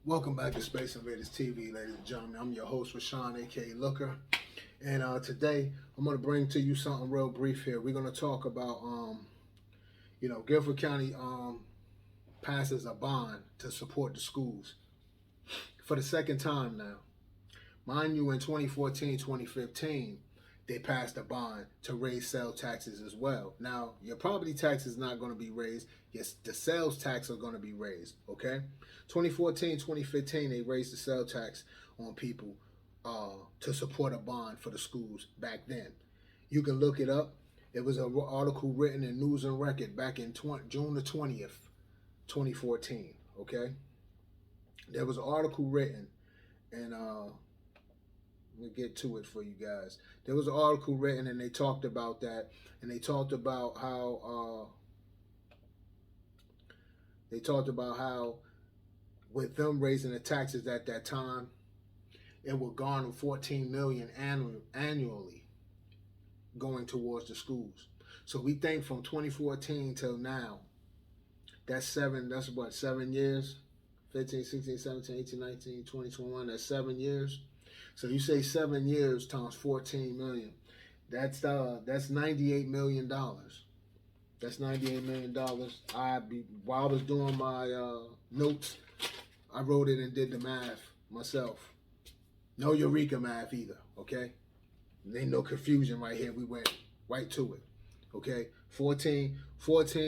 Welcome back to Space Invaders TV, ladies and gentlemen. I'm your host, Rashawn, aka Looker, and today I'm going to bring to you something real brief here. We're going to talk about, Guilford County passes a bond to support the schools for the second time now. Mind you, in 2014, 2015, they passed a bond to raise sales taxes as well. Now, your property tax is not going to be raised. Yes, the sales tax are going to be raised, okay? 2014, 2015, they raised the sales tax on people to support a bond for the schools back then. You can look it up. It was an article written in News and Record back in June the 20th, 2014, okay? There was an article written, and let me get to it for you guys. There was an article written, and they talked about that, and they talked about how with them raising the taxes at that time, it would garner $14 million annually going towards the schools. So we think from 2014 till now, that's 7 years? 15, 16, 17, 18, 19, 20, 21, that's 7 years. So you say 7 years times 14 million. That's $98 million. That's $98 million. While I was doing my notes, I wrote it and did the math myself. No Eureka math either, okay? There ain't no confusion right here. We went right to it, okay? 14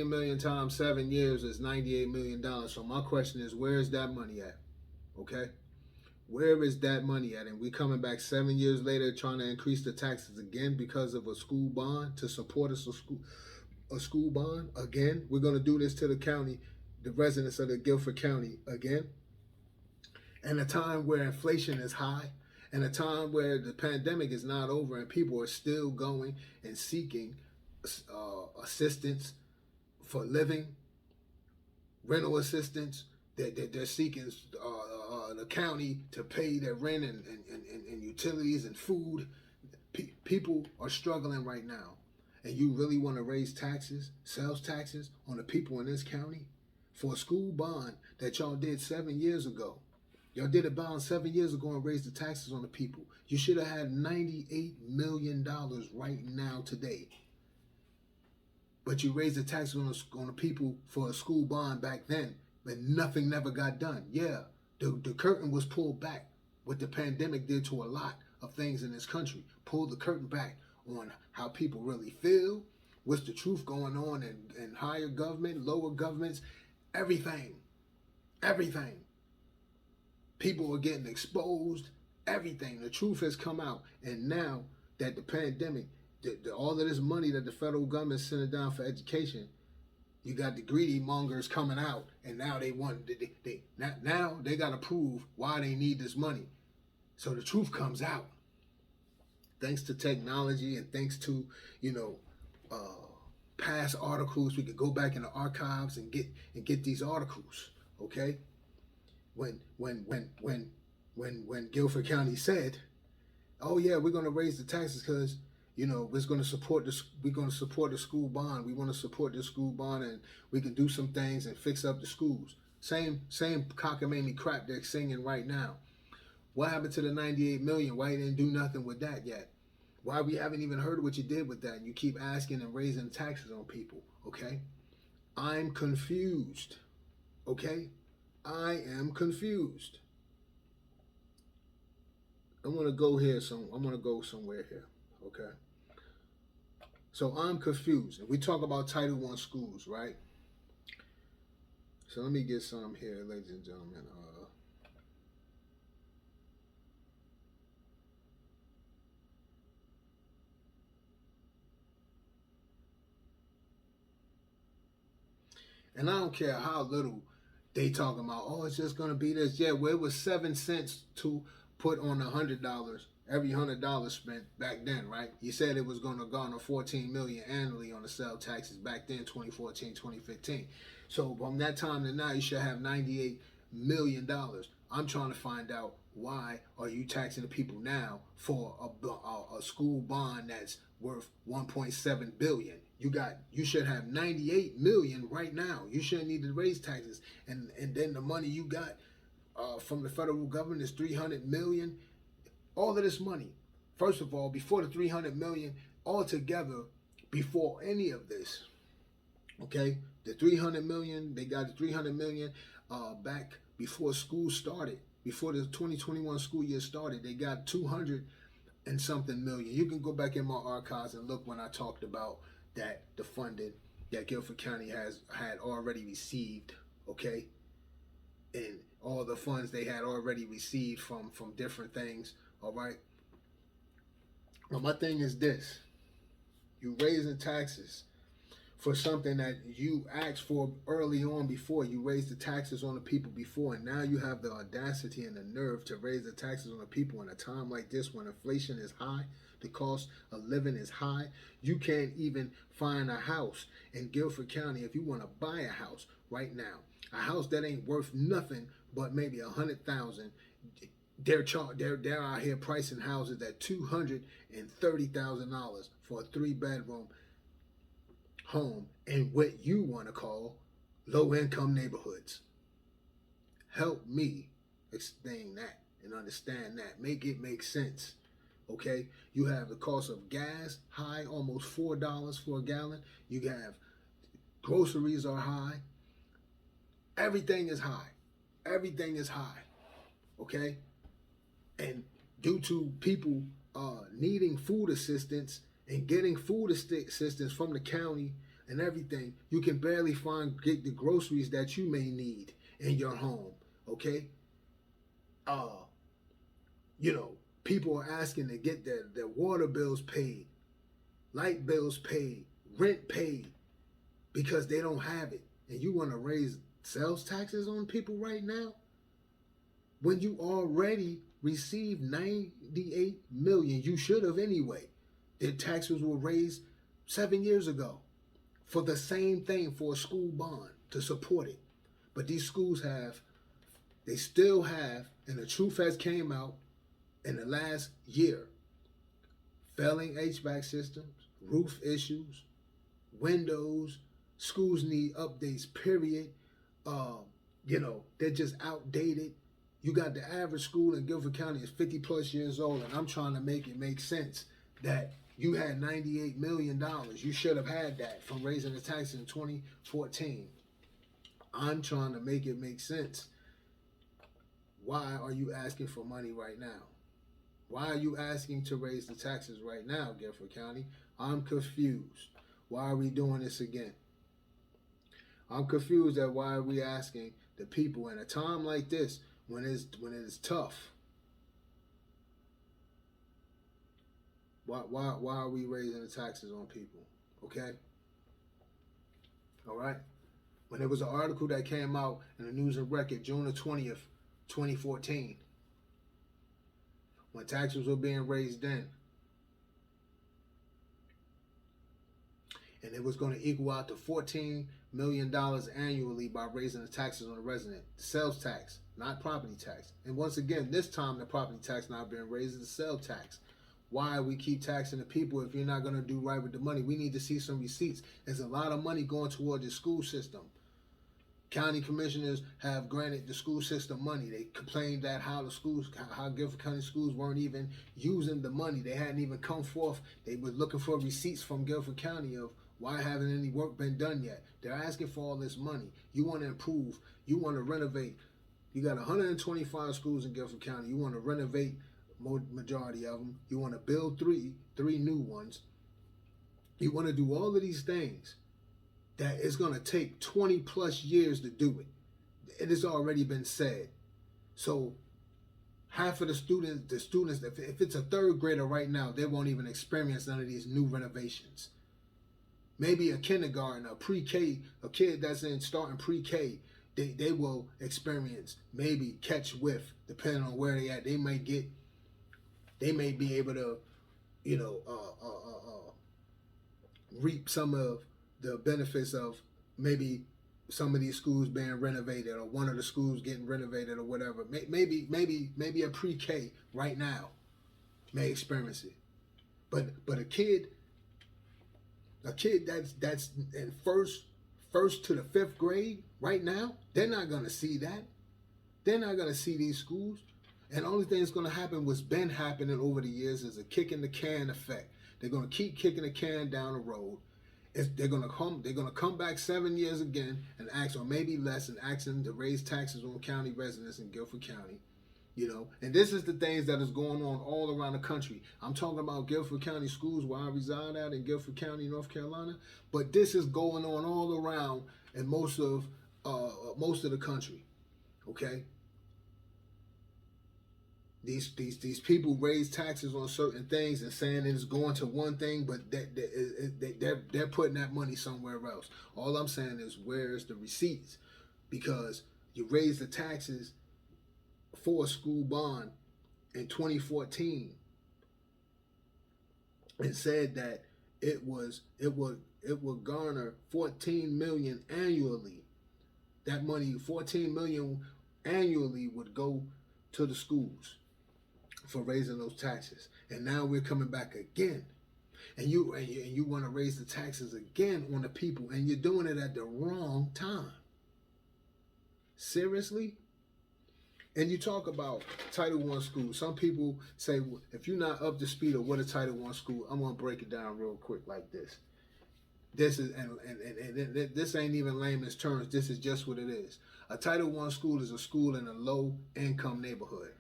million times 7 years is $98 million. So my question is, where is that money at, okay? Where is that money at? And we coming back 7 years later trying to increase the taxes again because of a school bond to support us a school bond again. We're gonna do this to the county, the residents of the Guilford County again. And a time where inflation is high, and a time where the pandemic is not over, and people are still going and seeking assistance for living, rental assistance. They're seeking the county to pay their rent and utilities and food. People are struggling right now. And you really want to raise taxes, sales taxes on the people in this county for a school bond that y'all did 7 years ago. Y'all did a bond 7 years ago and raised the taxes on the people. You should have had $98 million right now today. But you raised the taxes on the people for a school bond back then, but nothing never got done. Yeah, the curtain was pulled back. What the pandemic did to a lot of things in this country. Pulled the curtain back on how people really feel, what's the truth going on in higher government, lower governments, everything. People are getting exposed, everything. The truth has come out. And now that the pandemic, all of this money that the federal government is sending down for education, you got the greedy mongers coming out, and now now they got to prove why they need this money. So the truth comes out. Thanks to technology and thanks to, past articles, we could go back in the archives and get these articles, okay? When Guilford County said, "Oh yeah, we're gonna raise the taxes because we're gonna support this. We're gonna support the school bond. We want to support the school bond, and we can do some things and fix up the schools." Same cockamamie crap they're singing right now. What happened to the 98 million? Why you didn't do nothing with that yet? Why we haven't even heard what you did with that? And you keep asking and raising taxes on people. Okay, I'm confused. Okay. I am confused. I'm gonna go somewhere here. Okay. So I'm confused. And we talk about Title I schools, right? So let me get some here, ladies and gentlemen. And I don't care how little they talking about, oh, it's just gonna be this. Yeah, well, it was 7 cents to put on $100, every $100 spent back then, right? You said it was gonna garner $14 million annually on the sales taxes back then, 2014, 2015. So from that time to now, you should have $98 million. I'm trying to find out, why are you taxing the people now for a school bond that's worth 1.7 billion? You should have 98 million right now. You shouldn't need to raise taxes, and then the money you got from the federal government is 300 million. All of this money, first of all, before the 300 million, altogether, before any of this, okay, the 300 million, they got the 300 million back before school started, before the 2021 school year started. They got 200 and something million. You can go back in my archives and look when I talked about that, the funding that Guilford County had already received, okay, and all the funds they had already received from different things. All right. Well, my thing is this: you raising taxes for something that you asked for early on before. You raised the taxes on the people before, and now you have the audacity and the nerve to raise the taxes on the people in a time like this when inflation is high, the cost of living is high. You can't even find a house in Guilford County if you want to buy a house right now. A house that ain't worth nothing but maybe $100,000. They're out here pricing houses at $230,000 for a 3-bedroom home in what you want to call low-income neighborhoods. Help me explain that and understand that. Make it make sense. Okay, you have the cost of gas high, almost $4 for a gallon. You have groceries are high. Everything is high. Everything is high. Okay, and due to people needing food assistance and getting food assistance from the county and everything, you can barely get the groceries that you may need in your home. Okay, people are asking to get their water bills paid, light bills paid, rent paid, because they don't have it. And you want to raise sales taxes on people right now when you already received 98 million. You should have anyway. Their taxes were raised 7 years ago for the same thing, for a school bond to support it. But these schools they still have, and the truth has came out in the last year, failing HVAC systems, roof issues, windows. Schools need updates, period. They're just outdated. You got the average school in Guilford County is 50 plus years old, and I'm trying to make it make sense that you had $98 million. You should have had that from raising the tax in 2014. I'm trying to make it make sense. Why are you asking for money right now? Why are you asking to raise the taxes right now, Guilford County? I'm confused. Why are we doing this again? I'm confused at why are we asking the people in a time like this when it is tough. Why are we raising the taxes on people? Okay? All right? When there was an article that came out in the News and Record June the 20th, 2014, when taxes were being raised then, and it was going to equal out to $14 million annually by raising the taxes on the resident. The sales tax, not property tax. And once again, this time the property tax not being raised is the sales tax. Why we keep taxing the people if you're not going to do right with the money? We need to see some receipts. There's a lot of money going toward the school system. County commissioners have granted the school system money. They complained that how Guilford County schools weren't even using the money. They hadn't even come forth. They were looking for receipts from Guilford County of why haven't any work been done yet. They're asking for all this money. You want to improve. You want to renovate. You got 125 schools in Guilford County. You want to renovate majority of them. You want to build three new ones. You want to do all of these things that it's going to take 20 plus years to do it. It has already been said. So half of the students, if it's a third grader right now, they won't even experience none of these new renovations. Maybe a kindergarten, a pre-K, a kid that's starting pre-K, they will experience, maybe catch with, depending on where they at. They may be able to, reap some of the benefits of maybe some of these schools being renovated, or one of the schools getting renovated, or whatever. Maybe a pre-K right now may experience it, but a kid that's in first to the fifth grade right now, they're not gonna see that. They're not going to see these schools. And the only thing that's going to happen, what's been happening over the years, is a kick in the can effect. They're going to keep kicking the can down the road. They're going to come back 7 years again and ask, or maybe less, and ask them to raise taxes on county residents in Guilford County. And this is the things that is going on all around the country. I'm talking about Guilford County schools where I reside at in Guilford County, North Carolina, but this is going on all around in most of the country. Okay, these people raise taxes on certain things and saying it's going to one thing, but they're putting that money somewhere else. All I'm saying is, where's the receipts? Because you raise the taxes for a school bond in 2014 and said that it would garner $14 million annually. That money, $14 million annually, would go to the schools for raising those taxes. And now we're coming back again, and you want to raise the taxes again on the people, and you're doing it at the wrong time. Seriously? And you talk about Title I schools. Some people say, well, if you're not up to speed of what a Title I school, I'm gonna break it down real quick like this. This is and this ain't even layman's terms. This is just what it is. A Title I school is a school in a low-income neighborhood.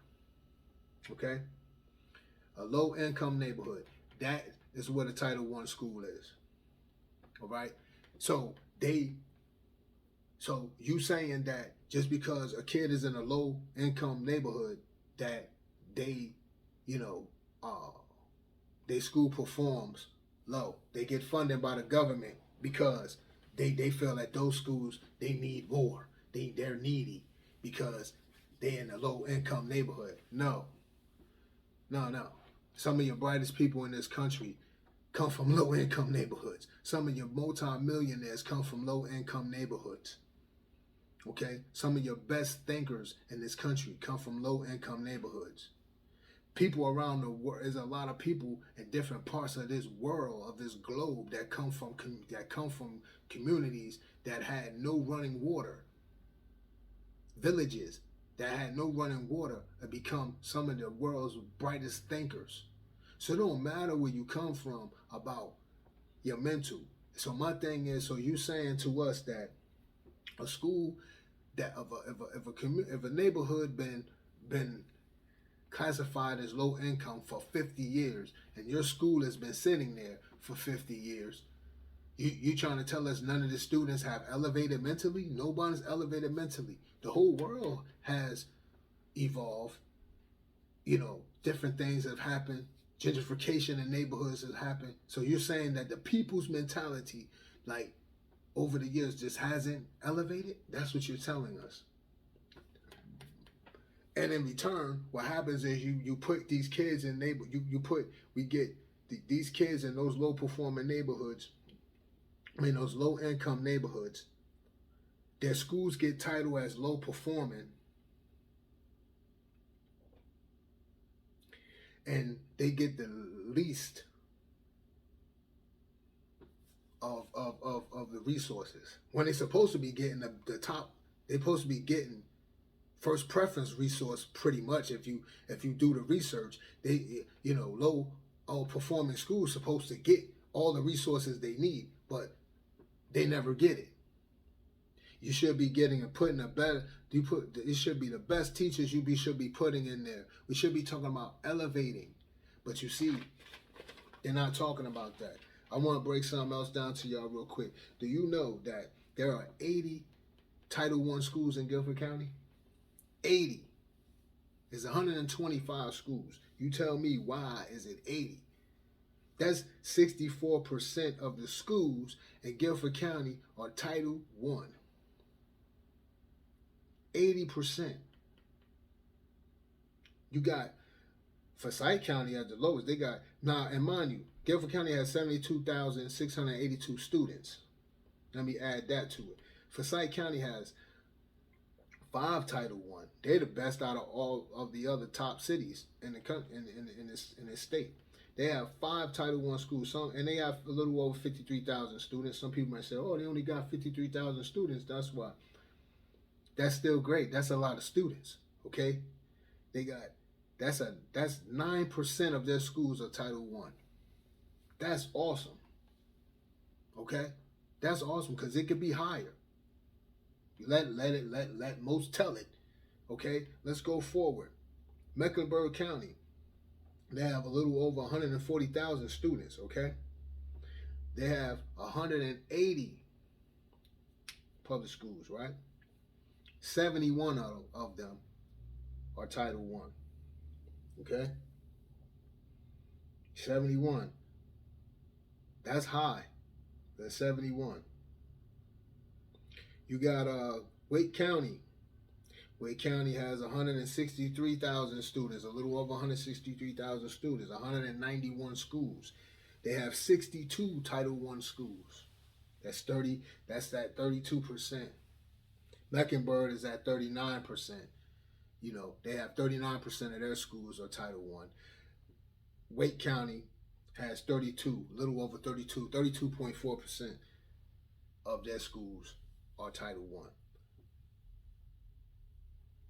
Okay, a low-income neighborhood. That is what a Title I school is. All right. So you saying that just because a kid is in a low-income neighborhood, that their school performs low. They get funded by the government because they feel that those schools, they need more. They're needy because they're in a low-income neighborhood. No. Some of your brightest people in this country come from low-income neighborhoods. Some of your multi-millionaires come from low-income neighborhoods. Okay? Some of your best thinkers in this country come from low-income neighborhoods. People around the world, there's a lot of people in different parts of this world, of this globe, that come from communities that had no running water. Villages that had no running water have become some of the world's brightest thinkers. So it don't matter where you come from about your mental. So my thing is, so you saying to us that a school that if a neighborhood been classified as low income for 50 years, and your school has been sitting there for 50 years, you trying to tell us none of the students have elevated mentally? Nobody's elevated mentally. The whole world has evolved. Different things have happened. Gentrification in neighborhoods has happened. So you're saying that the people's mentality, like, over the years, just hasn't elevated? That's what you're telling us. And in return, what happens is you put these kids in these kids in those low performing neighborhoods, those low income neighborhoods. Their schools get titled as low performing, and they get the least of the resources, when they're supposed to be getting the top. They're supposed to be getting first preference resource, pretty much. If you do the research, low performing schools supposed to get all the resources they need, but they never get it. You should be getting and putting it should be the best teachers should be putting in there. We should be talking about elevating, but you see, they're not talking about that. I want to break something else down to y'all real quick. Do you know that there are 80 Title I schools in Guilford County? 80. There's 125 schools. You tell me, why is it 80? That's 64% of the schools in Guilford County are Title I. 80%. You got Forsyth County at the lowest. They got, now, and mind you, Guilford County has 72,682 students. Let me add that to it. Forsyth County has 5 Title I. They're the best out of all of the other top cities in the country, in this state. They have 5 Title I schools, and they have a little over 53,000 students. Some people might say, oh, they only got 53,000 students. That's why. That's still great. That's a lot of students. Okay, they got that's 9% of their schools are Title One. That's awesome. Okay, that's awesome because it could be higher. Let most tell it. Okay, let's go forward. Mecklenburg County, they have a little over 140,000 students. Okay, they have 180 public schools. Right, 71 of them are Title One. Okay, 71. That's high. That's 71. You got Wake County. Wake County has 163,000 students, a little over 163,000 students, 191 schools. They have 62 Title One schools. That's 30. That's that 32%. Mecklenburg is at 39%. You know, they have 39% of their schools are Title One. Wake County has 32, a little over 32, 32.4% of their schools are Title One.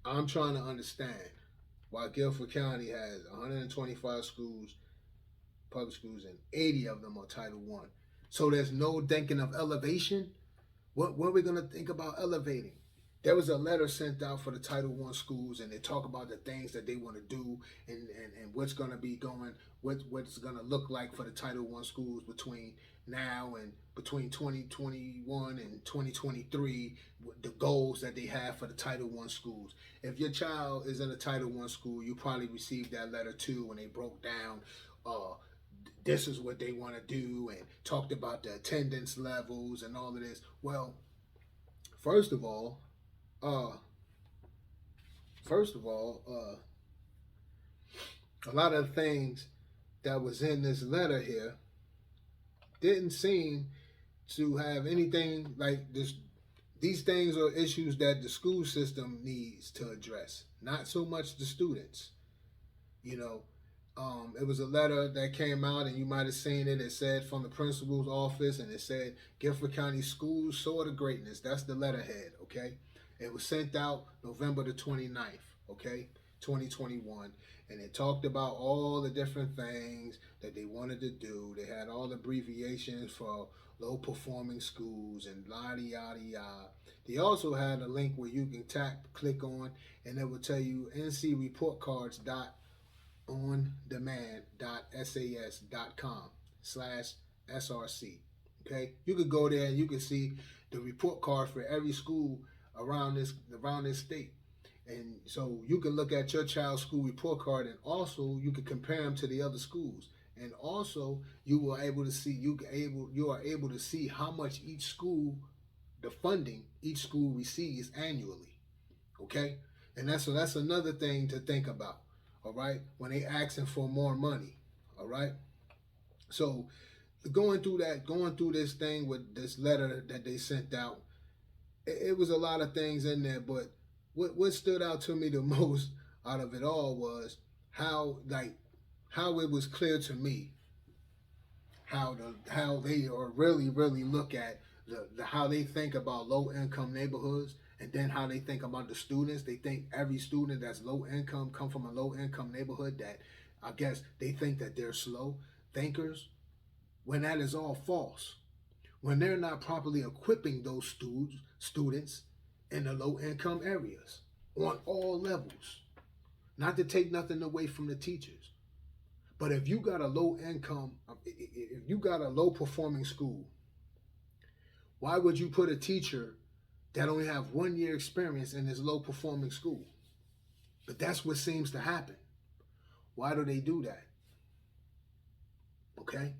I'm trying to understand why Guilford County has 125 schools, public schools, and 80 of them are Title One. So there's no thinking of elevation. What are we gonna think about elevating? There was a letter sent out for the Title One schools, and they talk about the things that they want to do and what's going to be going, what's going to look like for the Title One schools between now and between 2021 and 2023, the goals that they have for the Title One schools. If your child is in a Title One school, you probably received that letter too when they broke down this is what they want to do and talked about the attendance levels and all of this. Well, first of all, a lot of the things that was in this letter here didn't seem to have anything like this. These things are issues that the school system needs to address, not so much the students. You know, it was a letter that came out, and you might have seen it. It said from the principal's office, and it said Guilford County Schools Soar to Greatness. That's the letterhead, okay? It was sent out November the 29th, okay, 2021. And it talked about all the different things that they wanted to do. They had all the abbreviations for low performing schools and yada, yada, yada. They also had a link where you can click on, and it will tell you ncreportcards.ondemand.sas.com/SRC. Okay, you could go there and you can see the report card for every school around this state, and so you can look at your child's school report card, and also you can compare them to the other schools, and also you are able to see how much each school, the funding each school receives annually. Okay, and that's another thing to think about. All right, when they asking for more money. All right, so going through this thing with this letter that they sent out, it was a lot of things in there, but what stood out to me the most out of it all was how it was clear to me how they are really look at how they think about low income neighborhoods, and then how they think about the students. They think every student that's low income come from a low income neighborhood, that I guess they think that they're slow thinkers, when that is all false. When they're not properly equipping those students in the low income areas on all levels. Not to take nothing away from the teachers, but if you got a low performing school, why would you put a teacher that only have 1 year experience in this low performing school? But that's what seems to happen. Why do they do that? Okay?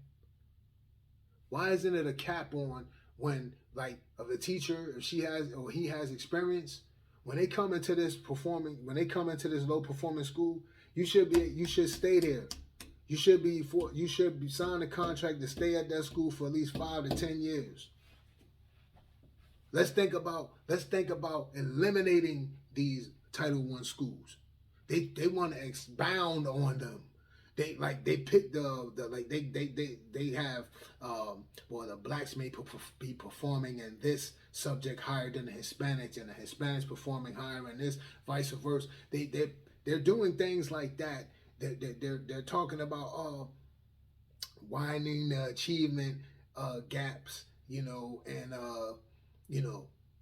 Why isn't it a cap on when, like, of a teacher, if she has or he has experience, when they come into this low performing school, you should stay there. You should be signing a contract to stay at that school for at least 5 to 10 years. Let's think about eliminating these Title I schools. They want to expound on them They pick the like they have well, the blacks may be performing in this subject higher than the Hispanics, and the Hispanics performing higher in this, vice versa. They're doing things like that. They're talking about widening the achievement gaps, and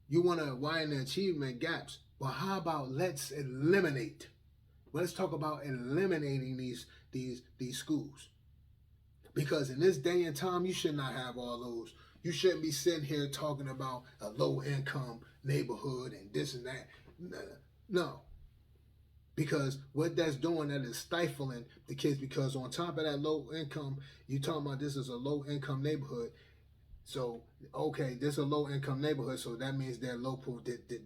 you want to widen the achievement gaps. Well, how about let's eliminate? Let's talk about eliminating these schools, because in this day and time, you should not have all those. You shouldn't be sitting here talking about a low income neighborhood and this and that. No, because what that's doing, that is stifling the kids. Because on top of that low income, you talking about this is a low income neighborhood. So okay, this is a low income neighborhood, so that means they're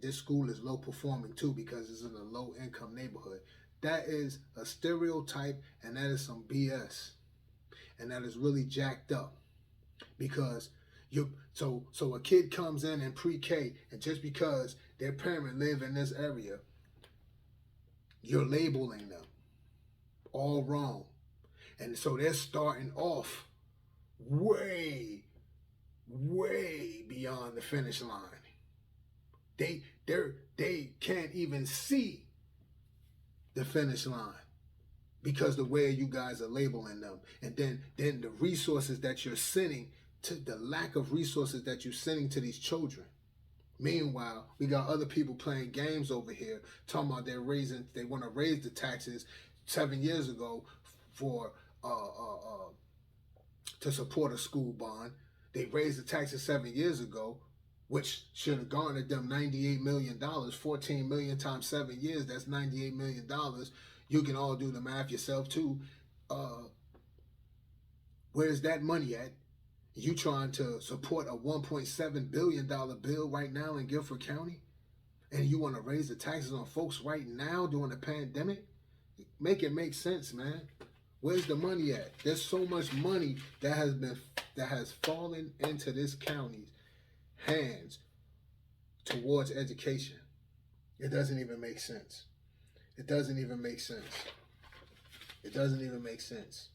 this school is low performing too, because it's in a low income neighborhood. That is a stereotype, and that is some BS, and that is really jacked up. Because so a kid comes in pre-K, and just because their parent live in this area, you're labeling them all wrong, and so they're starting off way beyond the finish line. They can't even see the finish line because the way you guys are labeling them, and then the resources that you're sending, to the lack of resources that you're sending to these children. Meanwhile, we got other people playing games over here, talking about they want to raise the taxes 7 years ago for to support a school bond. They raised the taxes 7 years ago, which should have garnered them $98 million. 14 million times 7 years, that's $98 million. You can all do the math yourself too. Where's that money at? You trying to support a $1.7 billion bill right now in Guilford County? And you want to raise the taxes on folks right now during the pandemic? Make it make sense, man. Where's the money at? There's so much money that has fallen into this county's hands towards education. It doesn't even make sense. It doesn't even make sense. It doesn't even make sense.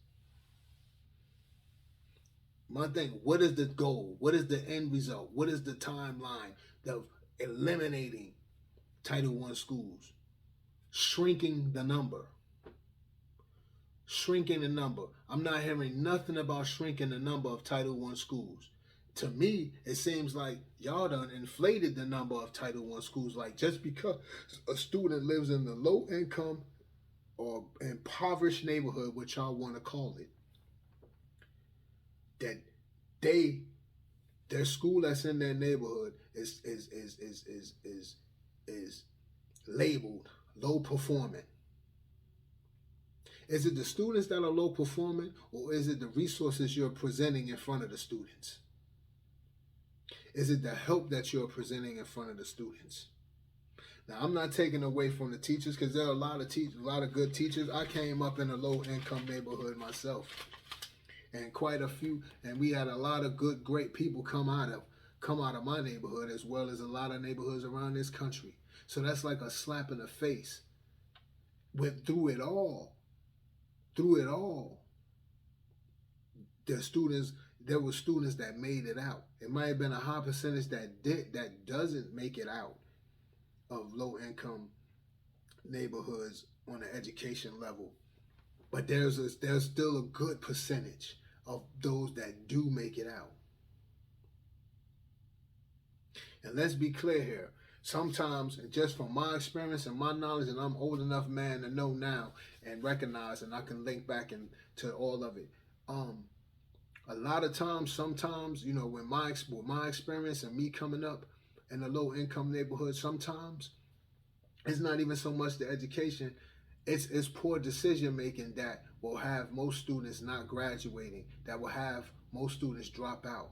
My thing, what is the goal? What is the end result? What is the timeline of eliminating Title I schools? Shrinking the number. Shrinking the number. I'm not hearing nothing about shrinking the number of Title I schools. To me, it seems like y'all done inflated the number of Title I schools. Like, just because a student lives in the low income or impoverished neighborhood, which y'all want to call it, that their school that's in their neighborhood is labeled low performing. Is it the students that are low performing, or is it the resources you're presenting in front of the students? Is it the help that you're presenting in front of the students? Now, I'm not taking away from the teachers, because there are a lot of good teachers. I came up in a low income neighborhood myself, and quite a few, and we had a lot of great people come out of my neighborhood, as well as a lot of neighborhoods around this country. So that's like a slap in the face. Through it all, there were students that made it out. It might have been a high percentage that doesn't make it out of low income neighborhoods on the education level, but there's still a good percentage of those that do make it out. And let's be clear here. Sometimes, just from my experience and my knowledge, and I'm old enough, man, to know now and recognize, and I can link back to all of it. A lot of times, sometimes, with my experience and me coming up in a low income neighborhood, sometimes it's not even so much the education, it's poor decision making that will have most students not graduating, that will have most students drop out.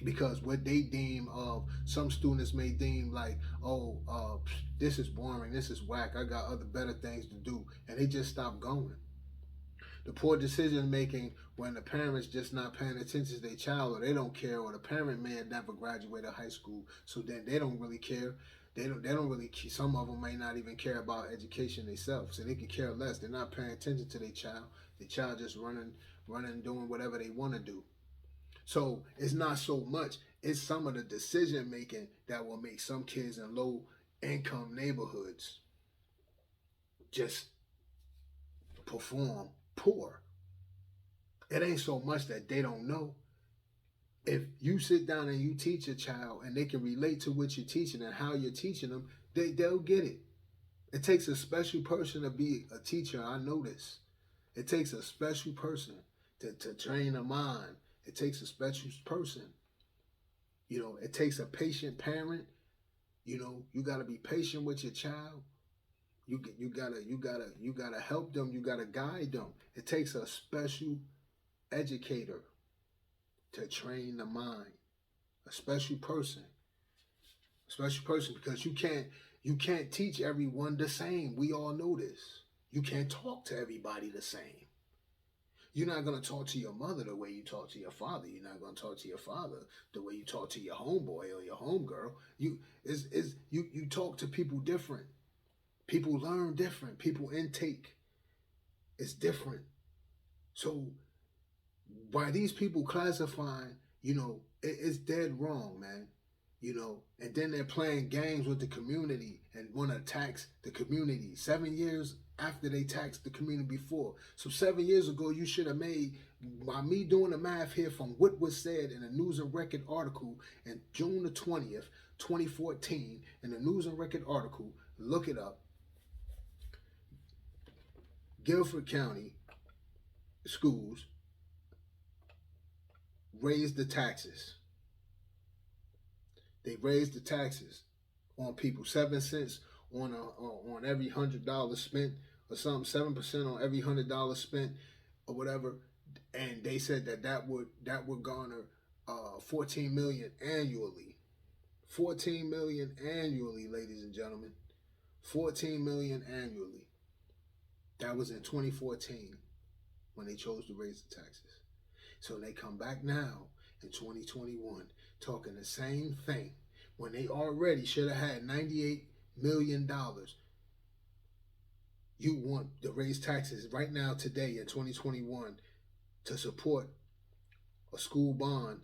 Because what they deem some students may deem like, this is boring, this is whack, I got other better things to do, and they just stop going. The poor decision making when the parents just not paying attention to their child, or they don't care, or the parent may have never graduated high school, so then they don't really care. They don't really. Some of them may not even care about education themselves, so they can care less. They're not paying attention to their child. The child just running, doing whatever they want to do. So it's not so much. It's some of the decision making that will make some kids in low income neighborhoods just perform poor. It ain't so much that they don't know. If you sit down and you teach a child and they can relate to what you're teaching and how you're teaching them, they'll get it. It takes a special person to be a teacher. I know this. It takes a special person to train a mind. It takes a special person. It takes a patient parent. You gotta be patient with your child. You gotta help them. You gotta guide them. It takes a special educator to train the mind. A special person. Because you can't teach everyone the same. We all know this. You can't talk to everybody the same. You're not going to talk to your mother the way you talk to your father. You're not going to talk to your father the way you talk to your homeboy or your homegirl. You talk to people different. People learn different. People intake is different. So by these people classifying, it's dead wrong, man. And then they're playing games with the community and want to tax the community 7 years after they taxed the community before. So 7 years ago, you should have made, by me doing the math here from what was said in a News and Record article in June the 20th, 2014, in the News and Record article, look it up. Guilford County schools raised the taxes. They raised the taxes on people, 7 cents on every $100 spent, or something, 7% on every $100 spent, or whatever. And they said that would garner 14 million annually. 14 million annually, ladies and gentlemen. 14 million annually. That was in 2014 when they chose to raise the taxes. So they come back now in 2021 talking the same thing when they already should have had $98 million. You want to raise taxes right now today in 2021 to support a school bond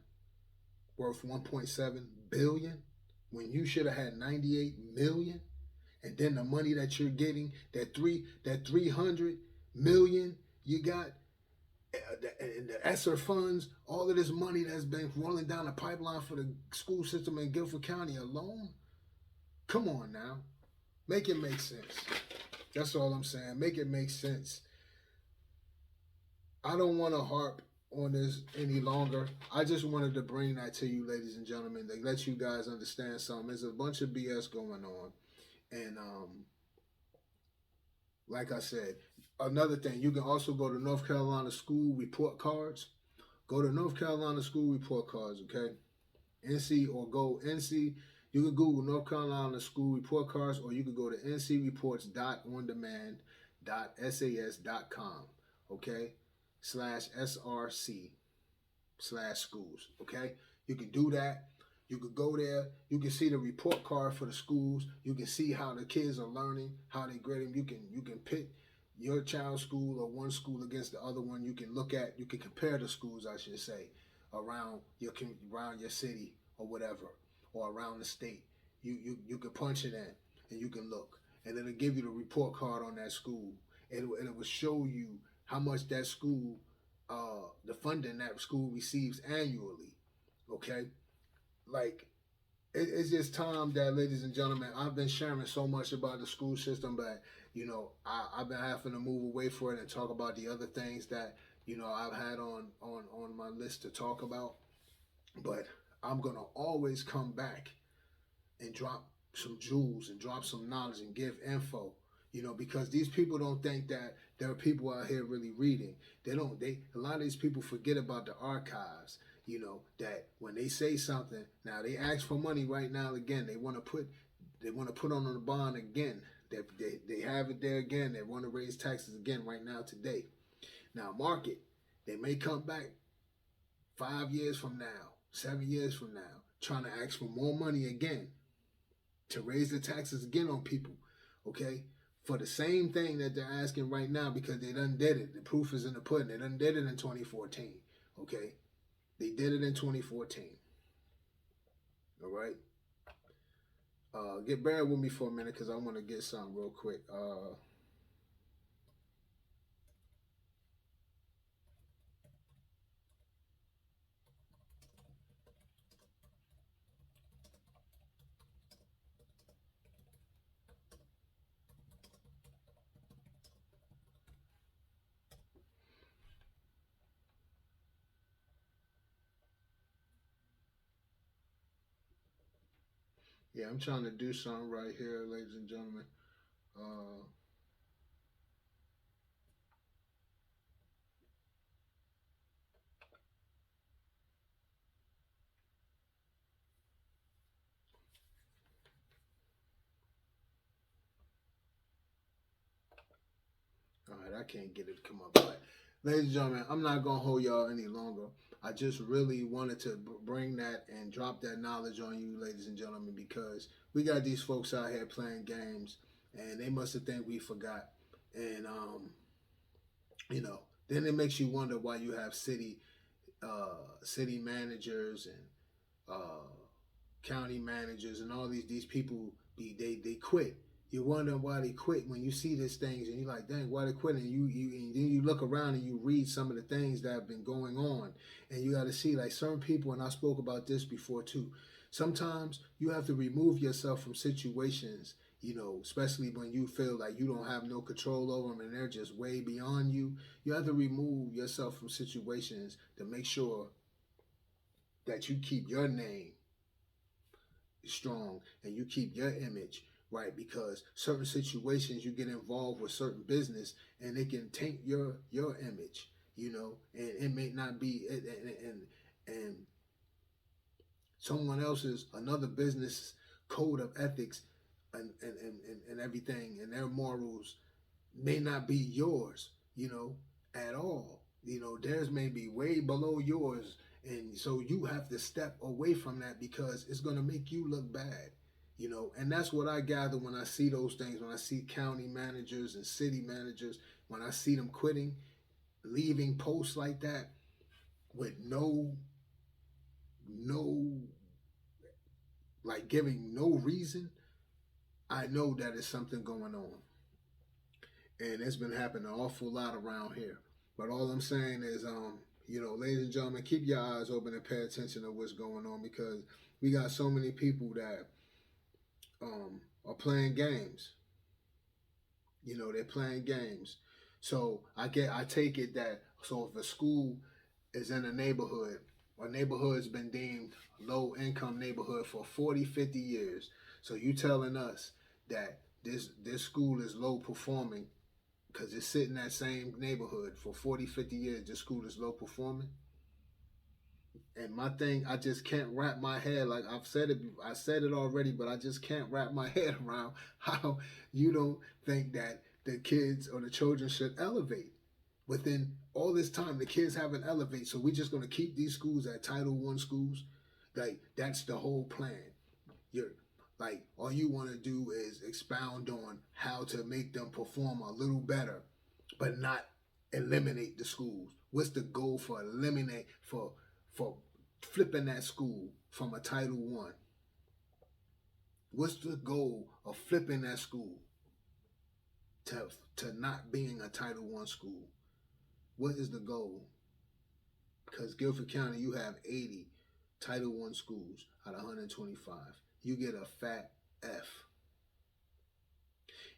worth 1.7 billion when you should have had 98 million. And then the money that you're getting, that 300 million you got, and the ESSER funds, all of this money that's been rolling down the pipeline for the school system in Guilford County alone. Come on now. Make it make sense. That's all I'm saying. Make it make sense. I don't want to harp on this any longer. I just wanted to bring that to you, ladies and gentlemen, to let you guys understand something. There's a bunch of BS going on. And like I said, another thing, you can also go to North Carolina school report cards. Go to North Carolina school report cards, okay? NC, or go NC. You can Google North Carolina school report cards, or you can go to ncreports.ondemand.sas.com, okay? /SRC/schools, okay? You can do that. You could go there. You can see the report card for the schools. You can see how the kids are learning, how they grading. You can pit your child's school or one school against the other one. You can compare the schools, I should say, around your city or whatever, or around the state. You can punch it in and you can look, and it'll give you the report card on that school. It will show you how much that school, the funding that school receives annually. Okay. Like, it's just time that, ladies and gentlemen, I've been sharing so much about the school system, but, I've been having to move away from it and talk about the other things that, I've had on my list to talk about. But I'm going to always come back and drop some jewels and drop some knowledge and give info, because these people don't think that there are people out here really reading. A lot of these people forget about the archives. That when they say something, now they ask for money right now again. They want to put on the bond again. They have it there again. They want to raise taxes again right now today. Now mark it. They may come back 5 years from now, 7 years from now, trying to ask for more money again to raise the taxes again on people. Okay, for the same thing that they're asking right now because they done did it. The proof is in the pudding. They done did it in 2014. Okay, they did it in 2014. All right. Get bear with me for a minute because I want to get something real quick. Yeah, I'm trying to do something right here, ladies and gentlemen. Uh, all right, I can't get it to come up. But, ladies and gentlemen, I'm not gonna hold y'all any longer. I just really wanted to bring that and drop that knowledge on you, ladies and gentlemen, because we got these folks out here playing games, and they must have think we forgot. And you know, then it makes you wonder why you have city managers and uh, county managers and all these people they quit. You wonder why they quit when you see these things and you're like, dang, why they quit? And and then you look around and you read some of the things that have been going on, and you got to see like certain people. And I spoke about this before too. Sometimes you have to remove yourself from situations, especially when you feel like you don't have no control over them and they're just way beyond you. You have to remove yourself from situations to make sure that you keep your name strong and you keep your image right, because certain situations you get involved with certain business and it can taint your image, and it may not be and someone else's another business code of ethics and everything and their morals may not be yours, at all. Theirs may be way below yours. And so you have to step away from that because it's going to make you look bad, And that's what I gather when I see those things, when I see county managers and city managers, when I see them quitting, leaving posts like that with no, like giving no reason, I know that it's something going on. And it's been happening an awful lot around here. But all I'm saying is, ladies and gentlemen, keep your eyes open and pay attention to what's going on because we got so many people that are playing games. They're playing games. So I take it that so if a school is in a neighborhood, or neighborhood's been deemed low income neighborhood for 40, 50 years. So you telling us that this school is low performing because it's sitting in that same neighborhood for 40, 50 years, this school is low performing. And my thing, I just can't wrap my head, like I said it already, but I just can't wrap my head around how you don't think that the kids or the children should elevate. Within all this time, the kids haven't elevated. So we're just going to keep these schools at Title One schools. Like, that's the whole plan. You're like, all you want to do is expound on how to make them perform a little better, but not eliminate the schools. What's the goal for eliminate for flipping that school from a Title One? What's the goal of flipping that school to not being a Title One school? What is the goal? Because Guilford County, you have 80 Title One schools out of 125. You get a fat F.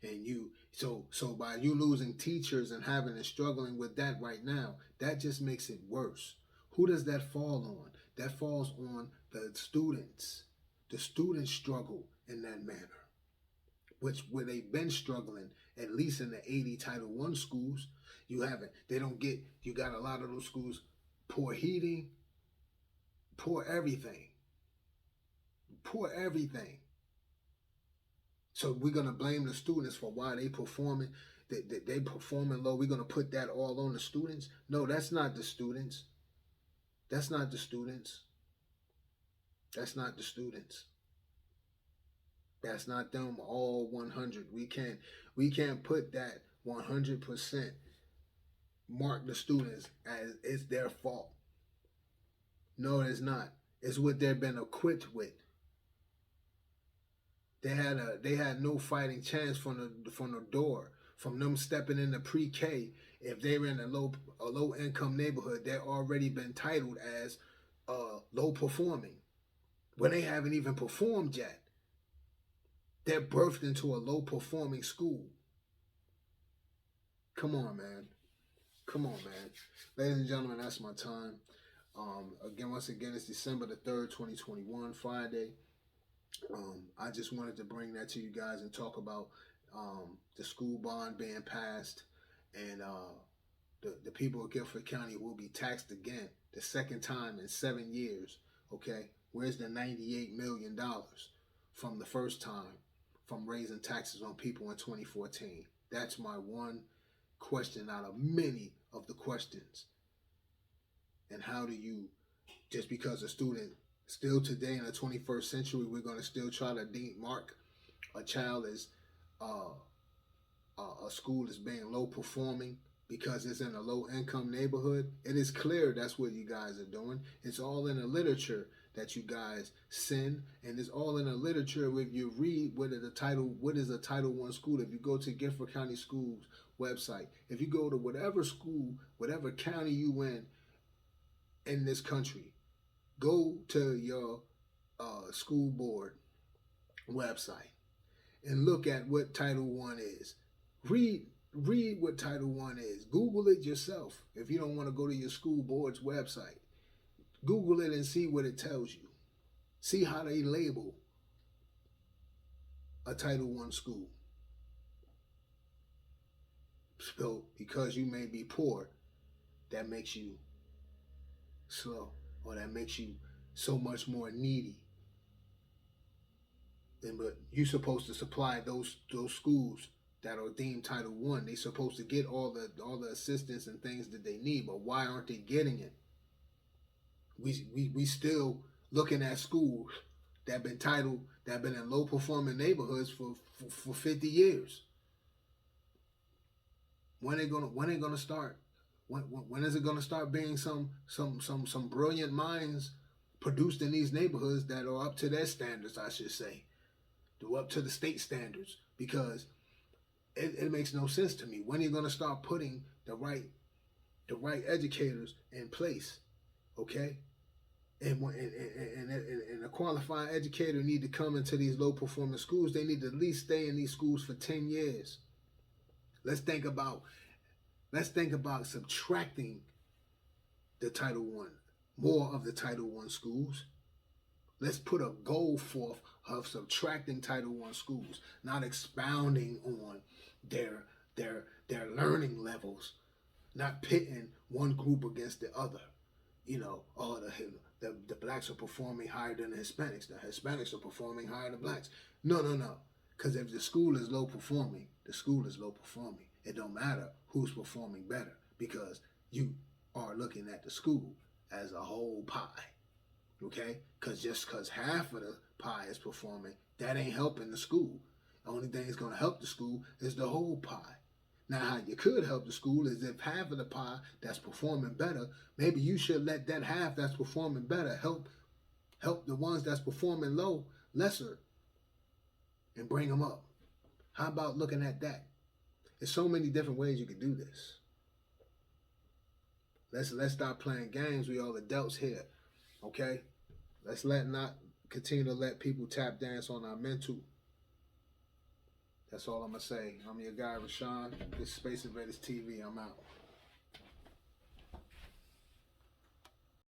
And so by you losing teachers and having and struggling with that right now, that just makes it worse. Who does that fall on? That falls on the students. The students struggle in that manner, where they've been struggling, at least in the 80 Title One schools. You haven't. They don't get. You got a lot of those schools, poor heating, poor everything, poor everything. So we're gonna blame the students for why they performing. They performing low. We're gonna put that all on the students. No, that's not the students. That's not the students. That's not the students. That's not them all 100. We can't put that 100% mark the students as it's their fault. No, it's not. It's what they've been equipped with. They had no fighting chance from the door, from them stepping into pre-K. If they're in a low income neighborhood, they're already been titled as low performing when they haven't even performed yet. They're birthed into a low performing school. Come on, man. Come on, man. Ladies and gentlemen, that's my time. Once again, it's December the 3rd, 2021, Friday. I just wanted to bring that to you guys and talk about the school bond being passed, and the people of Guilford County will be taxed again, the second time in 7 years. Okay, where's the $98 million from the first time from raising taxes on people in 2014? That's my one question out of many of the questions. And how do you, just because a student, still today in the 21st century, we're going to still try to mark a child as a school as being low performing because it's in a low income neighborhood? It is clear that's what you guys are doing. It's all in the literature that you guys send, and it's all in the literature. If you read what is a Title I school, if you go to Guilford County Schools website, if you go to whatever school, whatever county you in this country, go to your school board website and look at what Title I is. Read what Title I is. Google it yourself. If you don't want to go to your school board's website, Google it and see what it tells you. See how they label a Title I school. So because you may be poor, that makes you slow, or that makes you so much more needy. But you're supposed to supply those schools that are deemed Title I. They're supposed to get all the assistance and things that they need, but why aren't they getting it? We still looking at schools that been in low performing neighborhoods for 50 years. When they gonna start? When is it gonna start being some brilliant minds produced in these neighborhoods that are up to their standards? I should say, they're up to the state standards, because it makes no sense to me. When are you gonna start putting the right educators in place? Okay. And a qualified educator need to come into these low performing schools. They need to at least stay in these schools for 10 years. Let's think about subtracting the Title I, more of the Title I schools. Let's put a goal forth of subtracting Title I schools, not expounding on their learning levels, not pitting one group against the other. The blacks are performing higher than the Hispanics. The Hispanics are performing higher than blacks. No. Because if the school is low performing, the school is low performing. It don't matter who's performing better, because you are looking at the school as a whole pie. Okay? Because half of the pie is performing, that ain't helping the school. The only thing that's going to help the school is the whole pie. Now, how you could help the school is if half of the pie that's performing better, maybe you should let that half that's performing better help the ones that's performing lesser, and bring them up. How about looking at that? There's so many different ways you could do this. Let's stop playing games. We all adults here, okay? Let's not continue to let people tap dance on our mental. That's all I'm going to say. I'm your guy, Rashawn. This is Space Invaders TV. I'm out.